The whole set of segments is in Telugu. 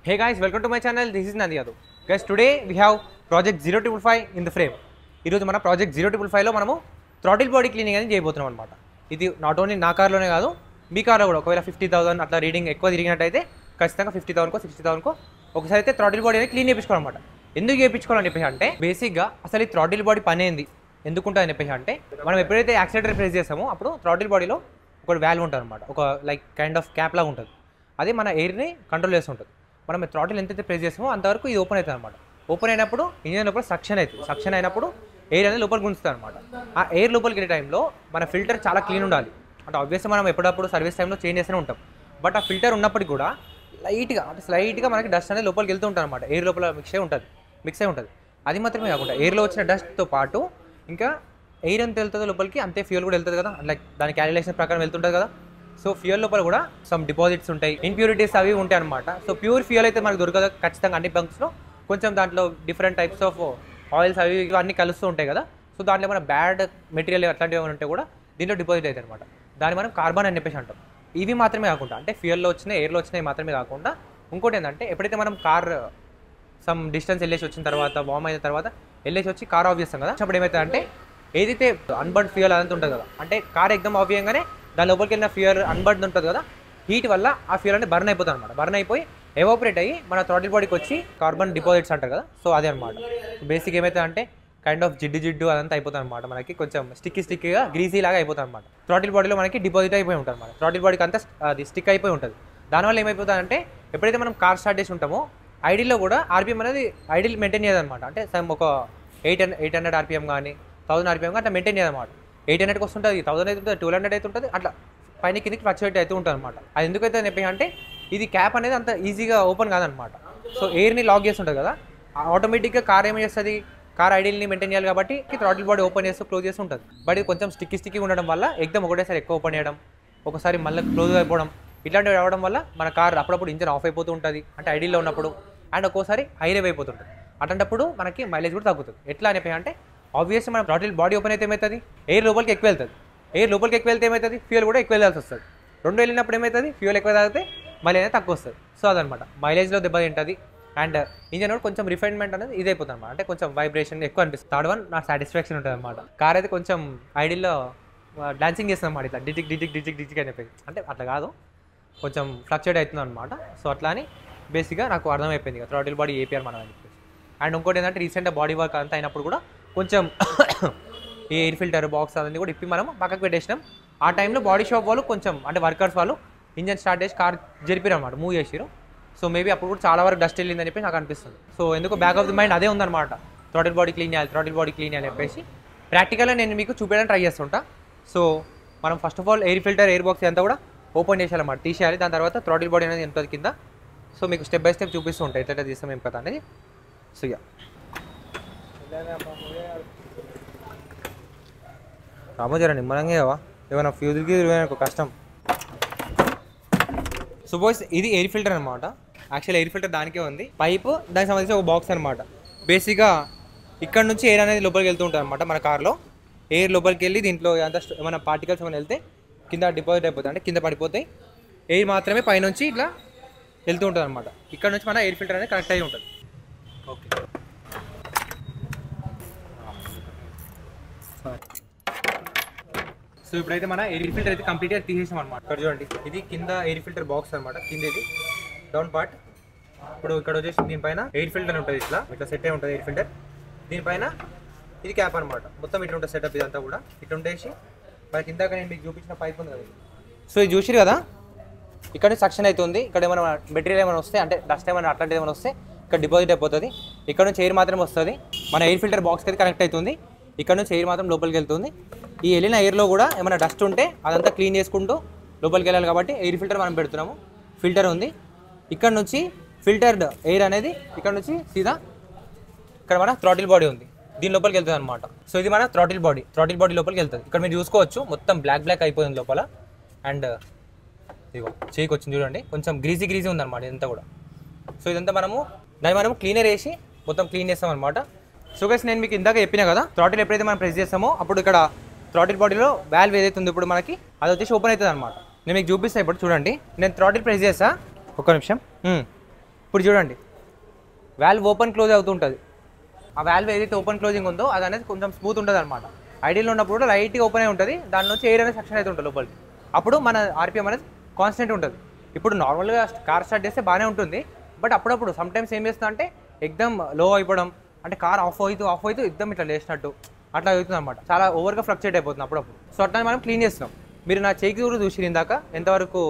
Hey guys, welcome to my channel. This is Nandi Yadav. Guys, today we have project 0555 in the frame. ఈరోజు మన ప్రాజెక్ట్ 0555లో మనము థ్రాటిల్ బాడీ క్లీనింగ్ అనేది చేయబోతున్నాం అనమాట. ఇది నాట్ ఓన్లీ నా కార్లోనే కాదు, మీ కార్లో కూడా ఒకవేళ 50,000 అట్లా రీడింగ్ ఎక్కువ తిరిగినట్టయితే ఖచ్చితంగా 50,000కో 60,000కో ఒకసారి అయితే థ్రాటిల్ బాడీ అనేది క్లీన్ చేయించుకోవాలన్నమాట. ఎందుకు చేయించుకోవాలని చెప్పేసి అంటే బేసిక్గా అసలు ఈ థ్రాటిల్ బాడీ పని ఏంది, ఎందుకుంటుందని చెప్పేసి అంటే మనం ఎప్పుడైతే యాక్సిలేటర్ ప్రెస్ చేస్తామో అప్పుడు థ్రాటిల్ బాడీలో ఒక వాల్వ్ ఉంటుంది అనమాట, ఒక లైక్ కైండ్ ఆఫ్ క్యాప్ లాగా ఉంటుంది. అది మన ఎయిర్ని కంట్రోల్ చేస్తుంటుంది. మనం థ్రాటిల్ ఎంతైతే ప్రెస్ చేస్తామో అంతవరకు ఇది ఓపెన్ అవుతుంది అనమాట. ఓపెన్ అయినప్పుడు ఇంజిన్ లోపల సక్షన్ అవుతుంది. సక్షన్ అయినప్పుడు ఎయిర్ అనేది లోపలికి గుంజుతుంది అనమాట. ఆ ఎయిర్ లోపలికి వెళ్ళే టైంలో మన ఫిల్టర్ చాలా క్లీన్ ఉండాలి. అంటే ఆబ్వియస్గా మనం ఎప్పుడప్పుడు సర్వీస్ టైంలో చేంజ్ చేస్తూనే ఉంటాం. బట్ ఆ ఫిల్టర్ ఉన్నప్పటికీ కూడా స్లైట్గా మనకి డస్ట్ అనేది లోపలికి వెళ్తూ ఉంటుంది అనమాట. ఎయిర్ లోపల మిక్స్ అయి ఉంటుంది. అది మాత్రమే కాకుండా ఎయిర్లో వచ్చిన డస్ట్తో పాటు ఇంకా ఎయిర్ ఎంత వెళ్తుందో లోపలికి అంతే ఫ్యూయల్ కూడా వెళ్తుంది కదా, లైక్ దాని క్యాలిక్యులేషన్ ప్రకారం వెళ్తుంటుంది కదా. సో ఫ్యూయల్ లోపల కూడా సమ్ డిపాజిట్స్ ఉంటాయి, ఇంప్యూరిటీస్ అవి ఉంటాయి అనమాట. సో ప్యూర్ ఫ్యూయల్ అయితే మనకు దొరకదు ఖచ్చితంగా అన్ని బంక్స్లో. కొంచెం దాంట్లో డిఫరెంట్ టైప్స్ ఆఫ్ ఆయిల్స్ అవి అన్నీ కలుస్తూ ఉంటాయి కదా. సో దాంట్లో మన బ్యాడ్ మెటీరియల్ అట్లాంటివి ఏమైనా ఉంటే కూడా దీంట్లో డిపాజిట్ అవుతాయి అనమాట. దాన్ని మనం కార్బన్ అని చెప్పేసి అంటాం. ఇవి మాత్రమే కాకుండా అంటే ఫ్యూయల్లో వచ్చినాయి, ఎయిర్లో వచ్చినాయి మాత్రమే కాకుండా ఇంకోటి ఏంటంటే ఎప్పుడైతే మనం కార్ సమ్ డిస్టెన్స్ వెళ్ళేసి వచ్చిన తర్వాత వామ్ అయిన తర్వాత వెళ్ళేసి వచ్చి కార్ ఆఫ్ చేస్తాం కదా, అప్పుడు ఏమవుతుంది అంటే ఏదైతే అన్బర్న్ ఫ్యూయల్ అదంతా ఉంటుంది కదా, అంటే కార్ ఎగ్దమ్ ఆఫ్ చేయగానే దాని లోపలికి వెళ్ళిన ఫ్యూయల్ అన్బర్న్ ఉంటుంది కదా, హీట్ వల్ల ఆ ఫ్యూయల్ అనేది బర్న్ అయిపోతుంది అనమాట. బర్న్ అయిపోయి ఎవాపరేట్ అయ్యి మన థ్రాటిల్ బాడీకి వచ్చి కార్బన్ డిపాజిట్స్ అంటారు కదా. సో అదే అనమాట. బేసిక్ ఏమైతే అంటే కైండ్ ఆఫ్ జిడ్డు అదంతా అయిపోతుంది అనమాట. మనకి కొంచెం స్టిక్కీగా గ్రీసీ లాగా అయిపోతుంది అనమాట. థ్రాటిల్ బాడీలో మనకి డిపాజిట్ అయిపోయి ఉంటుంది అనమాట. థ్రాటిల్ బాడీకి అంతా అది స్టిక్ అయిపోయి ఉంటుంది. దానివల్ల ఏమైపోతుంది అంటే ఎప్పుడైతే మనం కార్ స్టార్ట్ చేసి ఉంటామో ఐడిల్లో కూడా ఆర్పిఎం అనేది ఐడిల్ మెయింటైన్ చేయదన్నమాట. అంటే సమ్ ఒక 800 ఆర్పిఎం కానీ 1000 ఆర్పిఎం కానీ అట్లా మెయింటైన్ చేయదన్నమాట. 800కి వస్తుంటుంది, 1000 అయితే ఉంటుంది, 1200 అయితే ఉంటుంది, అట్లా పైన కిందకి ఫ్లక్చువేట్ అయితే ఉంటుంది అనమాట. అది ఎందుకైతే చెప్పి అంటే ఇది క్యాప్ అనేది అంత ఈజీగా ఓపెన్ కాదనమాట. సో ఎయిర్ని లాక్ చేస్తుంటుంది కదా, ఆటోమేటిక్గా కార్ ఏం చేస్తుంది, కార్ ఐడిల్ని మెయింటైన్ చేయాలి కాబట్టి థ్రాటిల్ బాడీ ఓపెన్ చేస్తూ క్లోజ్ చేస్తూ ఉంటుంది. బట్ ఇది కొంచెం స్టిక్కీ ఉండడం వల్ల ఎగ్దమ్ ఒకటేసారి ఎక్కువ ఓపెన్ చేయడం, ఒకసారి మళ్ళీ క్లోజ్ అయిపోవడం ఇట్లాంటివి రావడం వల్ల మన కార్ అప్పుడప్పుడు ఇంజన్ ఆఫ్ అయిపోతూ ఉంటుంది, అంటే ఐడిల్లో ఉన్నప్పుడు. అండ్ ఒక్కోసారి హైరేవ్ అయిపోతుంటుంది. అట్లాంటప్పుడు మనకి మైలేజ్ కూడా తగ్గుతుంది. ఎట్లా అని అంటే ఆబ్వియస్లీ మన థ్రాటిల్ బాడీ ఓపెన్ అయితే ఏమవుతుంది, ఎయిర్ లోపలికి ఎక్కువ వెళ్తుంది. ఎయిర్ లోపలికి ఎక్కువ వెళ్తే ఏమవుతుంది, ఫ్యూయల్ కూడా ఎక్కువ వెళ్ళాల్సి వస్తుంది. రెండు వెళ్ళినప్పుడు ఏమవుతుంది, ఫ్యూయల్ ఎక్కువ తాగితే మైలేజ్ అనేది తక్కువ వస్తుంది. సో అదనమాట, మైలేజ్లో దెబ్బ తింటుంది. అండ్ ఇంజన్ కూడా కొంచెం రిఫైన్మెంట్ అనేది ఇది అయిపోతుంది అనమాట. అంటే కొంచెం వైబ్రేషన్ ఎక్కువ అనిపిస్తుంది. థర్డ్ వన్ నా సాటిస్ఫాక్షన్ ఉంటుంది అనమాట. కార్ అయితే కొంచెం ఐడిల్లో డాన్సింగ్ చేస్తుంది అనమాట, ఇట్లా డిజిక్ అని చెప్పేసి. అంటే అట్లా కాదు, కొంచెం ఫ్లక్చుయేట్ అవుతుంది అనమాట. సో అట్లా అని బేసిక్గా నాకు అర్థమైపోయింది కదా థ్రాటిల్ బాడీ ఏపీఆర్ మనం అని చెప్పేసి. అండ్ ఇంకోటి ఏంటంటే రీసెంట్గా బాడీ వర్క్ అంతా అయినప్పుడు కూడా కొంచెం ఈ ఎయిర్ ఫిల్టర్ బాక్స్ అవన్నీ కూడా ఇప్పి మనం పక్కకు పెట్టేసినాం. ఆ టైంలో బాడీ షాప్ వాళ్ళు కొంచెం అంటే వర్కర్స్ వాళ్ళు ఇంజన్ స్టార్ట్ చేసి కార్ జరిపారు అనమాట, మూవ్ చేసారు. సో మేబీ అప్పుడు కూడా చాలా వరకు డస్ట్ వెళ్ళిందని చెప్పి నాకు అనిపిస్తుంది. సో ఎందుకో బ్యాక్ ఆఫ్ ది మైండ్ అదే ఉందన్నమాట, థ్రాటిల్ బాడీ క్లీన్ చేయాలి చెప్పేసి ప్రాక్టికల్గా నేను మీకు చూపించడానికి ట్రై చేస్తుంటా. సో మనం first of all air filter, air box అంతా కూడా ఓపెన్ చేసేయాలన్నమాట, తీసేయాలి. దాని తర్వాత థ్రాటిల్ బాడీ అనేది ఎంత కింద. సో మీకు స్టెప్ బై స్టెప్ చూపిస్తూ ఉంటాయి ఎట్లా తీస్తాం ఏం కదా అనేది. సో యా రామోజరా నిమ్మలంగా కావా, ఏమైనా ఫ్యూజ్కి ఒక కష్టం. సపోజ్ ఇది ఎయిర్ ఫిల్టర్ అనమాట. యాక్చువల్ ఎయిర్ ఫిల్టర్ దానికే ఉంది, పైపు దానికి సంబంధించి ఒక బాక్స్ అనమాట. బేసిక్గా ఇక్కడ నుంచి ఎయిర్ అనేది లోపలికి వెళ్తూ ఉంటుంది అనమాట. మన కార్లో ఎయిర్ లోపలికి వెళ్ళి దీంట్లో అంత ఏమైనా పార్టికల్స్ ఏమైనా వెళ్తే కింద డిపాజిట్ అయిపోతాయి, అంటే కింద పడిపోతాయి. ఎయిర్ మాత్రమే పైనుంచి ఇట్లా వెళ్తూ ఉంటుంది అనమాట. ఇక్కడ నుంచి మన ఎయిర్ ఫిల్టర్ అనేది కనెక్ట్ అయ్యి ఉంటుంది. ఓకే, సో ఇప్పుడైతే మన ఎయిర్ ఫిల్టర్ అయితే కంప్లీట్గా తీసేసాం అనమాట. ఇక్కడ చూడండి, ఇది కింద ఎయిర్ ఫిల్టర్ బాక్స్ అనమాట. కింద ఇది డౌన్ పార్ట్. ఇప్పుడు ఇక్కడ వచ్చేసి దీనిపైన ఎయిర్ ఫిల్టర్ ఉంటుంది, ఇట్లా సెట్ అయి ఉంటుంది ఎయిర్ ఫిల్టర్. దీనిపైన ఇది క్యాప్ అనమాట. మొత్తం ఇట్లా ఉంటుంది సెటప్, ఇదంతా కూడా ఇట్లా ఉండేసి మనకి ఇందాక నేను మీకు చూపించిన పైప్ ఉంది కదా. సో ఇది చూసిరు కదా, ఇక్కడ సక్షన్ అవుతుంది. ఇక్కడ ఏమైనా మెటీరియల్ ఏమైనా వస్తే, అంటే డస్ట్ ఏమైనా అట్లాంటిది ఏమైనా వస్తే ఇక్కడ డిపాజిట్ అయిపోతుంది. ఇక్కడ నుంచి ఎయిర్ మాత్రం వస్తుంది, మన ఎయిర్ ఫిల్టర్ బాక్స్కి అయితే కనెక్ట్ అవుతుంది. ఇక్కడ నుంచి ఎయిర్ మాత్రం లోపలికి వెళ్తుంది. ఈ వెళ్ళిన ఎయిర్లో కూడా ఏమైనా డస్ట్ ఉంటే అదంతా క్లీన్ చేసుకుంటూ లోపలికి వెళ్ళాలి కాబట్టి ఎయిర్ ఫిల్టర్ మనం పెడుతున్నాము. ఫిల్టర్ ఉంది. ఇక్కడ నుంచి ఫిల్టర్డ్ ఎయిర్ అనేది ఇక్కడ నుంచి సీదా ఇక్కడ మన థ్రాటిల్ బాడీ ఉంది, దీని లోపలికి వెళ్తుంది అనమాట. సో ఇది మన థ్రాటిల్ బాడీ లోపలికి వెళ్తుంది. ఇక్కడ మీరు చూసుకోవచ్చు మొత్తం బ్లాక్ అయిపోయింది లోపల. అండ్ ఇదిగో చేయికి వచ్చింది చూడండి, కొంచెం గ్రీజీ ఉందన్నమాట ఇదంతా కూడా. సో ఇదంతా దాన్ని మనం క్లీనర్ వేసి మొత్తం క్లీన్ చేస్తాం అనమాట. సో గైస్ నేను మీకు ఇందాక చెప్పినా కదా, థ్రాటిల్ ఎప్పుడైతే మనం ప్రెస్ చేస్తామో అప్పుడు ఇక్కడ థ్రాటిల్ బాడీలో వాల్వ్ ఏదైతే ఉందో ఇప్పుడు మనకి అది వచ్చేసి ఓపెన్ అవుతుంది అనమాట. నేను మీకు చూపిస్తాను. ఇప్పుడు చూడండి, నేను థ్రాటిల్ ప్రెస్ చేస్తా, ఒక్క నిమిషం. ఇప్పుడు చూడండి వాల్వ్ ఓపెన్ క్లోజ్ అవుతుంటుంది. ఆ వాల్వ్ ఏదైతే ఓపెన్ క్లోజింగ్ ఉందో అది అనేది కొంచెం స్మూత్ ఉంటుంది అనమాట. ఐడియల్ ఉన్నప్పుడు కూడా లైట్గా ఓపెన్ అయి ఉంటుంది, దాని నుంచి ఎయిర్ అనేది సక్షన్ అయితే ఉంటుంది లోపలికి. అప్పుడు మన ఆర్పిఎం అనేది కాన్స్టెంట్ ఉంటుంది. ఇప్పుడు నార్మల్గా కార్ స్టార్ట్ చేస్తే బాగానే ఉంటుంది, బట్ అప్పుడప్పుడు సమ్ టైమ్స్ ఏం చేస్తా అంటే ఎక్దమ్ లో అయిపోవడం, అంటే కార్ ఆఫ్ అవుతూ ఎక్దమ్ ఇట్లా లేచినట్టు అట్లా అవుతుంది అనమాట. చాలా ఓవర్గా ఫ్లక్చుయేట్ అయిపోతుంది అప్పుడప్పుడు. సో అట్లా మనం క్లీన్ చేస్తున్నాం. మీరు నా చేయికి కూడా చూసి ఇందాక ఎంతవరకు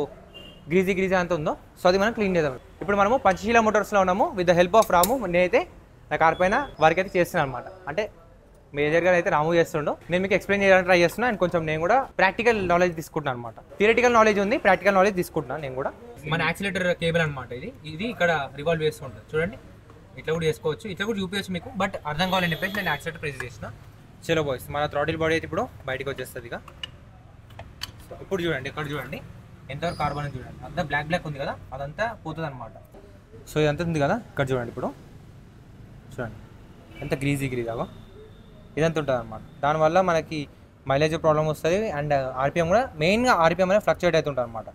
గ్రీజీ అంత ఉందో, సో అది మనం క్లీన్ చేద్దాం. ఇప్పుడు మనము పంచశీల మోటార్స్లో ఉన్నాము. విత్ ద హెల్ప్ ఆఫ్ రాము నేనైతే నా కార్ పైన వర్క్ అయితే చేస్తున్నాను అనమాట. అంటే మేజర్గా అయితే రాము చేస్తుండో, నేను మీకు ఎక్స్ప్లెయిన్ చేయడానికి ట్రై చేస్తున్నాను. అండ్ కొంచెం నేను కూడా ప్రాక్టికల్ నాలెడ్జ్ తీసుకుంటున్నాను అనమాట. థియరిటికల్ నాలెడ్జ్ ఉంది, ప్రాక్టికల్ నాలెడ్జ్ తీసుకుంటున్నాను నేను కూడా. మన యాక్సిలేటర్ కేబుల్ అనమాట ఇది ఇక్కడ రివాల్వ్ చేస్తుంటుంది చూడండి. ఇట్లా కూడా చేసుకోవచ్చు, ఇట్లా కూడా చూపించచ్చు మీకు, బట్ అర్థం కావాలని చెప్పేసి నేను యాక్సిలేటర్ ప్రెస్ చేసిన. చలో బాయ్స్, మన థ్రాటిల్ బాడీ అయితే ఇప్పుడు బయటకు వచ్చేస్తుంది ఇక. సో ఇప్పుడు చూడండి, ఇక్కడ చూడండి ఎంతవరకు కార్బన్ చూడండి, అంతా బ్లాక్ ఉంది కదా, అదంతా పోతుంది అనమాట. సో ఇదంతా ఉంది కదా, ఇక్కడ చూడండి ఇప్పుడు చూడండి ఎంత గ్రీజీ అగో ఇదంతా ఉంటుంది అనమాట. దానివల్ల మనకి మైలేజ్ ప్రాబ్లం వస్తుంది, అండ్ ఆర్పిఎం కూడా మెయిన్గా ఆర్పిఎం అనేది ఫ్లక్చుయేట్ అవుతుంటుంది అనమాట.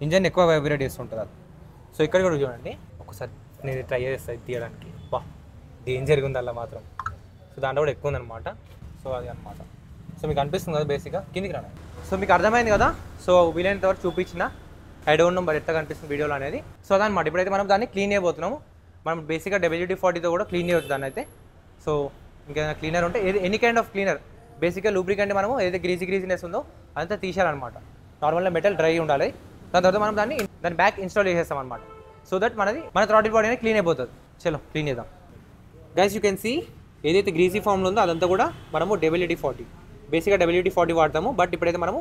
ఇంజన్ ఎక్కువ వైబ్రేట్ చేస్తుంటుంది అది. సో ఇక్కడ కూడా చూడండి, ఒకసారి నేను ట్రై చేస్తాను తీయడానికి. బా డేంజర్గా ఉంది అలా మాత్రం. సో దాంట్లో కూడా ఎక్కువ ఉందన్నమాట. సో అది అనమాట. సో మీకు అనిపిస్తుంది కదా బేసిక్గా, కిందికి రాను. సో మీకు అర్థమైంది కదా. సో వీలైనంత వరకు చూపించిన, ఐ డోంట్ నో మరి ఎట్లా కనిపిస్తుంది వీడియోలో అనేది. సో అదనమాట. ఇప్పుడైతే మనం దాన్ని క్లీన్ చేయబోతున్నాము. మనం బేసిక్గా WD-40తో కూడా క్లీన్ చేయవచ్చు దాన్ని అయితే. సో ఇంకేదైనా క్లీనర్ ఉంటే ఎనీ కైండ్ ఆఫ్ క్లీనర్, బేసిక్గా లూబ్రికెంట్ మనము ఏదైతే గ్రీజీనెస్ ఉందో అదంతా తీసేయాలన్నమాట. నార్మల్గా మెటల్ డ్రై ఉండాలి. దాని తర్వాత మనం దాన్ని బ్యాక్ ఇన్స్టాల్ చేసేస్తాం అనమాట. సో దట్ మన థ్రాటిల్ బాడీ అనేది క్లీన్ అయిపోతుంది. చలో క్లీన్ చేద్దాం. గైస్ యూ కెన్ సీ ఏదైతే గ్రీజీ ఫామ్లో ఉందో అదంతా కూడా మనము WD-40, బేసిక్గా WD-40 వాడతాము. బట్ ఇప్పుడైతే మనము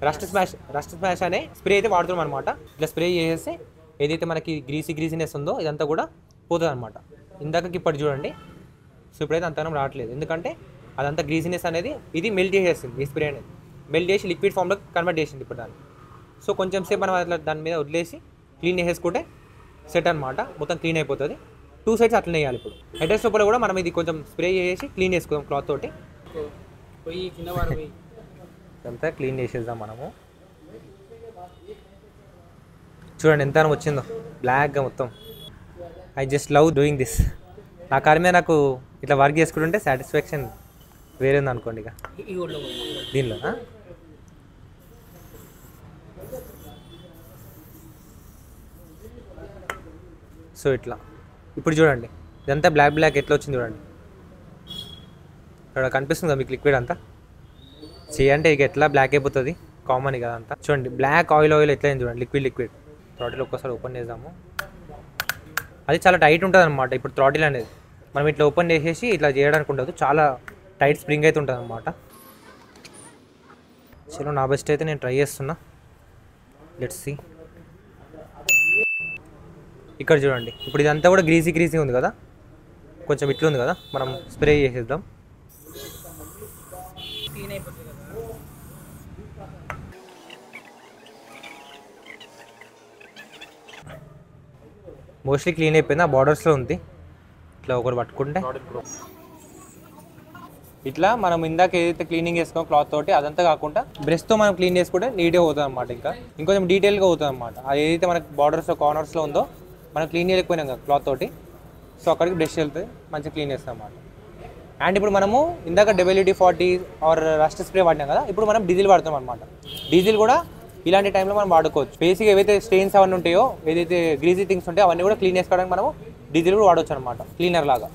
రస్ట్ స్మాష్ అనే స్ప్రే అయితే వాడుతున్నాం అనమాట. ఇట్లా స్ప్రే చేసేస్తే ఏదైతే మనకి గ్రీజీనెస్ ఉందో ఇదంతా కూడా పోతుంది అనమాట. ఇందాకకి ఇప్పుడు చూడండి. సో ఇప్పుడైతే అంతనం రావట్లేదు, ఎందుకంటే అదంతా గ్రీజీనెస్ అనేది ఇది మెల్ట్ చేసేస్తుంది. ఈ స్ప్రే అనేది మెల్ట్ చేసి లిక్విడ్ ఫామ్లో కన్వర్ట్ చేసింది ఇప్పుడు దాన్ని. సో కొంచెం సేపు మనం అట్లా దాని మీద వదిలేసి క్లీన్ చేసేసుకుంటే సెట్ అనమాట, మొత్తం క్లీన్ అయిపోతుంది. 2 సైడ్స్ అట్లనే వేయాలి. ఇప్పుడు హెడర్స్ లోపల కూడా మనం ఇది కొంచెం స్ప్రే చేసి క్లీన్ చేసుకుందాం క్లాత్ తోటి. అంతా క్లీన్ చేసేద్దాం మనము. చూడండి ఎంత వచ్చిందో బ్లాక్గా మొత్తం. I just love doing this. నా కార్ మీద నాకు ఇట్లా వర్క్ చేసుకుంటుంటే సాటిస్ఫాక్షన్ వేరే ఉంది అనుకోండి. ఇక దీనిలో సో ఇట్లా ఇప్పుడు చూడండి ఇదంతా బ్లాక్ ఎట్లా వచ్చింది చూడండి. ఇక్కడ కనిపిస్తుందా మీకు లిక్విడ్ అంతా? చేయంటే ఇక ఎట్లా బ్లాక్ అయిపోతుంది, కామన్ కదా అంతా. చూడండి బ్లాక్ ఆయిల్ ఎట్లా అయింది చూడండి, లిక్విడ్. థ్రాటిల్ ఒక్కసారి ఓపెన్ చేద్దాము. అది చాలా టైట్ ఉంటుంది అనమాట. ఇప్పుడు థ్రాటిల్ అనేది మనం ఇట్లా ఓపెన్ చేసేసి ఇట్లా చేయడానికి ఉండదు, చాలా టైట్ స్ప్రింగ్ అయితే ఉంటుంది అనమాట. చలో నా బెస్ట్ అయితే నేను ట్రై చేస్తున్నా. Let's see. ఇక్కడ చూడండి ఇప్పుడు ఇదంతా కూడా గ్రీజీ ఉంది కదా, కొంచెం ఇట్లా ఉంది కదా, మనం స్ప్రే చేసేద్దాం. మోస్ట్లీ క్లీన్ అయిపోయింది. ఆ బార్డర్స్లో ఉంది. ఇట్లా ఒకరు పట్టుకుంటే ఇట్లా మనం ఇందాక ఏదైతే క్లీనింగ్ చేసుకున్నాం క్లాత్ తోటి అదంతా కాకుండా బ్రష్తో మనం క్లీన్ చేసుకుంటే నీట్గా అవుతుంది అనమాట. ఇంకా ఇంకొంచెం డీటెయిల్గా అవుతుంది అనమాట. అది ఏదైతే మనకి బార్డర్స్ కార్నర్స్లో ఉందో మనం క్లీన్ చేయలేకపోయినాం కదా క్లాత్ తోటి, సో అక్కడికి బ్రష్ వెళ్తుంది, మంచిగా క్లీన్ చేస్తాం అన్నమాట. అండ్ ఇప్పుడు మనము ఇందాక WD-40 ఆర్ రస్ట్ స్ప్రే వాడినాం కదా, ఇప్పుడు మనం డీజిల్ వాడుతాం అనమాట. డీజిల్ కూడా ఇలాంటి టైంలో మనం వాడుకోవచ్చు. బేసిక్గా ఏవైతే స్టెయిన్స్ అవన్నీ ఉంటాయో, ఏదైతే గ్రీజీ థింగ్స్ ఉంటాయో అవన్నీ కూడా క్లీన్ చేసుకోవడానికి మనము డీజిల్ కూడా వాడవచ్చు అనమాట, క్లీనర్ లాగా.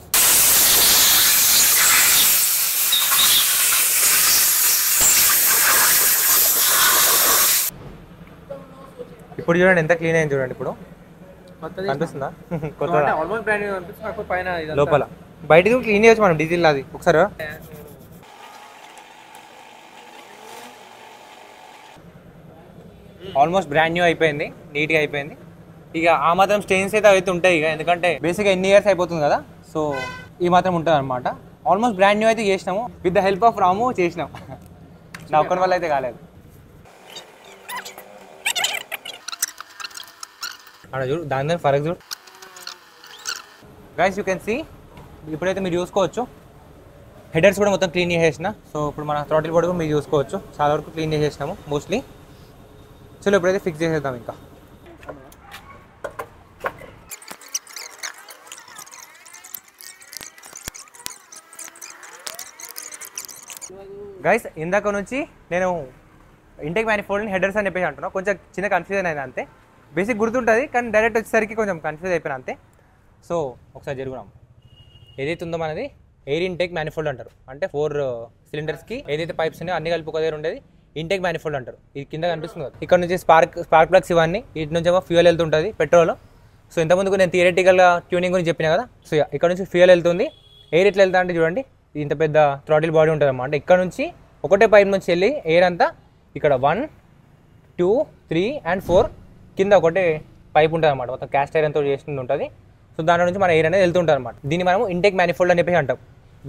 ఇప్పుడు చూడండి ఎంత క్లీన్ అయింది చూడండి. ఇప్పుడు కనిపిస్తుందా? లోపల బయటకు క్లీన్ చేయవచ్చు మనం డీజిల్ అది. ఒకసారి ఆల్మోస్ట్ బ్రాండ్ న్యూ అయిపోయింది, నీట్గా అయిపోయింది. ఇక ఆ మాత్రం స్టెయిన్స్ అయితే ఉంటాయి ఇక, ఎందుకంటే బేసిక్గా ఎన్ని ఇయర్స్ అయిపోతుంది కదా, సో ఈ మాత్రం ఉంటుంది అనమాట. ఆల్మోస్ట్ బ్రాండ్ న్యూ అయితే చేసినాము, విత్ ద హెల్ప్ ఆఫ్ రాము చేసినాం. నా ఒక్కరి వల్ల అయితే కాలేదు. అక్కడ చూడు, దాని ఫరక్ చూడు. గైస్ యూ కెన్ సీ, ఇప్పుడైతే మీరు చూసుకోవచ్చు హెడర్స్ కూడా మొత్తం క్లీన్ చేసేసిన. సో ఇప్పుడు మన థ్రాటిల్ బాడీ కూడా మీరు చూసుకోవచ్చు, చాలా వరకు క్లీన్ చేసేసినాము మోస్ట్లీ. చలో ఇప్పుడైతే ఫిక్స్ చేసేద్దాం. ఇంకా గైస్ ఇందాక నుంచి నేను ఇంటెక్ మ్యానిఫోల్డ్ని హెడర్స్ అని చెప్పేసి అంటున్నాను, కొంచెం చిన్న కన్ఫ్యూజన్ అయింది అంతే. బేసిక్ గుర్తుంటుంది కానీ డైరెక్ట్ వచ్చేసరికి కొంచెం కన్ఫ్యూజ్ అయిపోయినా అంతే. సో ఒకసారి జరుగుదాం. ఏదైతే ఉందో మనది ఎయిర్ ఇంటెక్ మ్యానిఫోల్డ్ అంటారు, అంటే 4 సిలిండర్స్కి ఏదైతే పైప్స్ ఉన్నాయో అన్ని కలిపి ఒక దగ్గర ఉండేది ఇంటెక్ మ్యానిఫోల్డ్ అంటారు. ఇది కింద కనిపిస్తుంది కదా, ఇక్కడ నుంచి స్పార్క్ ప్లగ్స్ ఇవన్నీ, వీటి నుంచి ఏమో ఫ్యూయల్ వెళ్తుంటుంది పెట్రోల్. సో ఇంతకుముందుకు నేను థియరిటికల్గా ట్యూనింగ్ గురించి చెప్పినా కదా. సో ఇక్కడ నుంచి ఫ్యూయల్ వెళ్తుంది, ఎయిర్ ఎట్లా వెళ్తా అంటే చూడండి, ఇంత పెద్ద థ్రాటిల్ బాడీ ఉంటుంది అన్నమాట. ఇక్కడ నుంచి ఒకటే పైప్ నుంచి వెళ్ళి ఎయిర్ అంతా ఇక్కడ 1, 2, 3 and 4 కింద ఒకటే పైప్ ఉంటుంది అనమాట, మొత్తం క్యాస్ట్ ఐరన్తో చేస్తుంది ఉంటుంది. సో దాని నుంచి మన ఎయిర్ అనేది వెళ్తుంటుంది అనమాట. దీన్ని మనము ఇంటెక్ మ్యానిఫోల్డ్ అని చెప్పేసి అంటాం.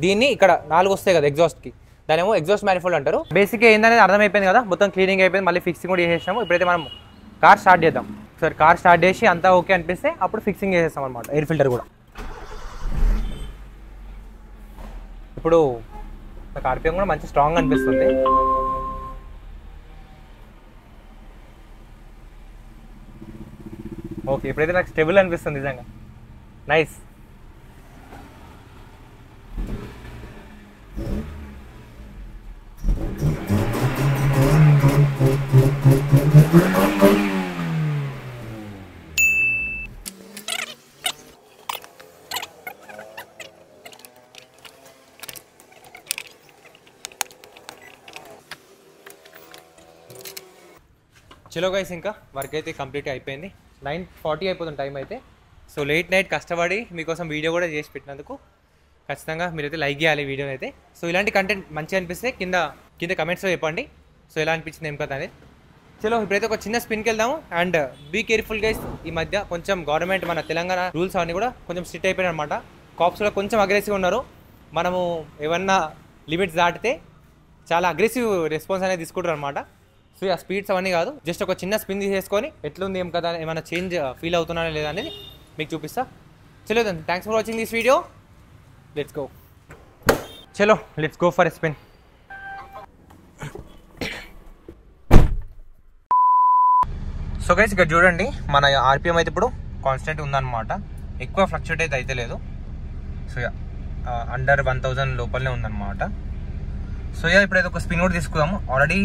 దీన్ని ఇక్కడ 4 వస్తాయి కదా ఎగ్జాస్ట్కి, దాని ఏమో ఎగ్జాస్ట్ మ్యానిఫోల్డ్ అంటారు. బేసిక్గా ఏందనేది అర్థమైపోయింది కదా, మొత్తం క్లీనింగ్ అయిపోయింది, మళ్ళీ ఫిక్సింగ్ కూడా చేసేసాము. ఇప్పుడైతే మనం కార్ స్టార్ట్ చేద్దాం. ఒకసారి కార్ స్టార్ట్ చేసి అంతా ఓకే అనిపిస్తే అప్పుడు ఫిక్సింగ్ చేసేస్తాం అనమాట, ఎయిర్ ఫిల్టర్ కూడా. ఇప్పుడు నాకు ఆర్పిఎం కూడా మంచి స్ట్రాంగ్ అనిపిస్తుంది. ఓకే, ఇప్పుడైతే నాకు స్టెబుల్ అనిపిస్తుంది నిజంగా, నైస్. చలో గైస్, ఇంకా వర్క్ అయితే కంప్లీట్ అయిపోయింది. 9:40 అయిపోతుంది టైం అయితే. సో లేట్ నైట్ కష్టపడి మీకోసం వీడియో కూడా చేసి పెట్టినందుకు ఖచ్చితంగా మీరైతే లైక్ చేయాలి వీడియోని అయితే. సో ఇలాంటి కంటెంట్ మంచిగా అనిపిస్తే కింద కమెంట్స్లో చెప్పండి. సో ఎలా అనిపించింది ఏం కదా అనేది. చలో ఇప్పుడైతే ఒక చిన్న స్పిన్కి వెళ్దాము. అండ్ బీ కేర్ఫుల్ గైస్, ఈ మధ్య కొంచెం గవర్నమెంట్ మన తెలంగాణ రూల్స్ అవన్నీ కూడా కొంచెం స్ట్రిక్ట్ అయిపోయాయి అనమాట. కాప్స్ కూడా కొంచెం అగ్రెసివ్గా ఉన్నారు. మనము ఏమన్నా లిమిట్స్ దాటితే చాలా అగ్రెసివ్ రెస్పాన్స్ అనేది తీసుకుంటారు అనమాట. సో ఆ స్పీడ్స్ అవన్నీ కాదు, జస్ట్ ఒక చిన్న స్పిన్ తీసేసుకొని ఎట్లుంది ఏం కదా, ఏమైనా చేంజ్ ఫీల్ అవుతున్నారా లేదా అనేది మీకు చూపిస్తా. చలో then, thanks for watching this video. Let's go. చలో let's go for a spin. So guys ఇక్కడ చూడండి, మన ఆర్పిఎం అయితే ఇప్పుడు కాన్స్టెంట్ ఉందన్నమాట, ఎక్కువ ఫ్లక్చుయేట్ అయితే లేదు. సో అండర్ 1000 లోపలనే ఉందన్నమాట. సో ఇప్పుడైతే ఒక స్పిన్ కూడా తీసుకుందాము. ఆల్రెడీ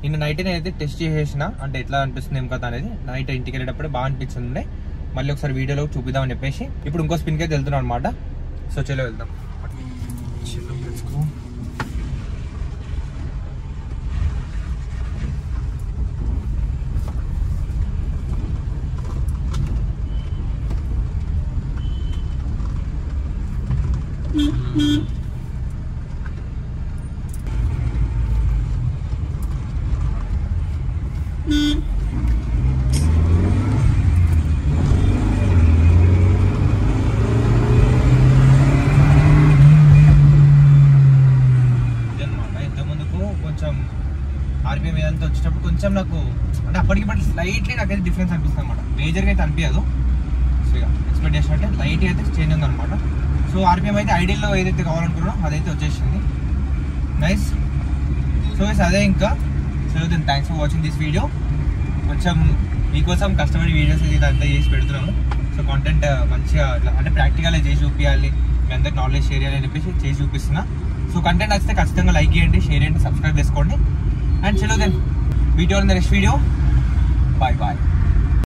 నిన్న నైట్ అయితే టెస్ట్ చేసేసిన, అంటే ఎట్లా అనిపిస్తుంది ఏం కదా అనేది. నైట్ ఇంటికి వెళ్ళేటప్పుడు బాగా అనిపించింది, మళ్ళీ ఒకసారి వీడియోలో చూపిద్దామని చెప్పేసి ఇప్పుడు ఇంకో స్పిన్కి అయితే వెళ్తున్నాం అనమాట. సో చలో వెళ్దాం. ఆర్పిఎం ఏదంతా వచ్చేటప్పుడు కొంచెం నాకు అంటే అప్పటికి స్లైట్లీ నాకైతే డిఫరెన్స్ అనిపిస్తుంది అనమాట, మేజర్గా అయితే అనిపించదు. సో ఇక ఎక్స్పెక్ట్ చేసినట్టే లైట్ అయితే చేంజ్ ఉందన్నమాట. సో ఆర్పిఎం అయితే ఐడియల్లో ఏదైతే కావాలనుకున్నానో అదైతే వచ్చేసింది, నైస్. సో అదే ఇంకా. So then thanks for watching this video. కొంచెం మీకోసం కష్టపడి వీడియోస్ ఇదంతా చేసి పెడుతున్నాము. సో కంటెంట్ మంచిగా అంటే ప్రాక్టికల్గా చేసి చూపించాలి, మీ అందరికి నాలెడ్జ్ షేర్ చేయాలి అని చెప్పేసి చేసి చూపిస్తున్నా. సో కంటెంట్ నచ్చితే ఖచ్చితంగా లైక్ చేయండి, షేర్ చేయండి, సబ్స్క్రైబ్ చేసుకోండి. And chalo then, meet you on the next video. Bye bye.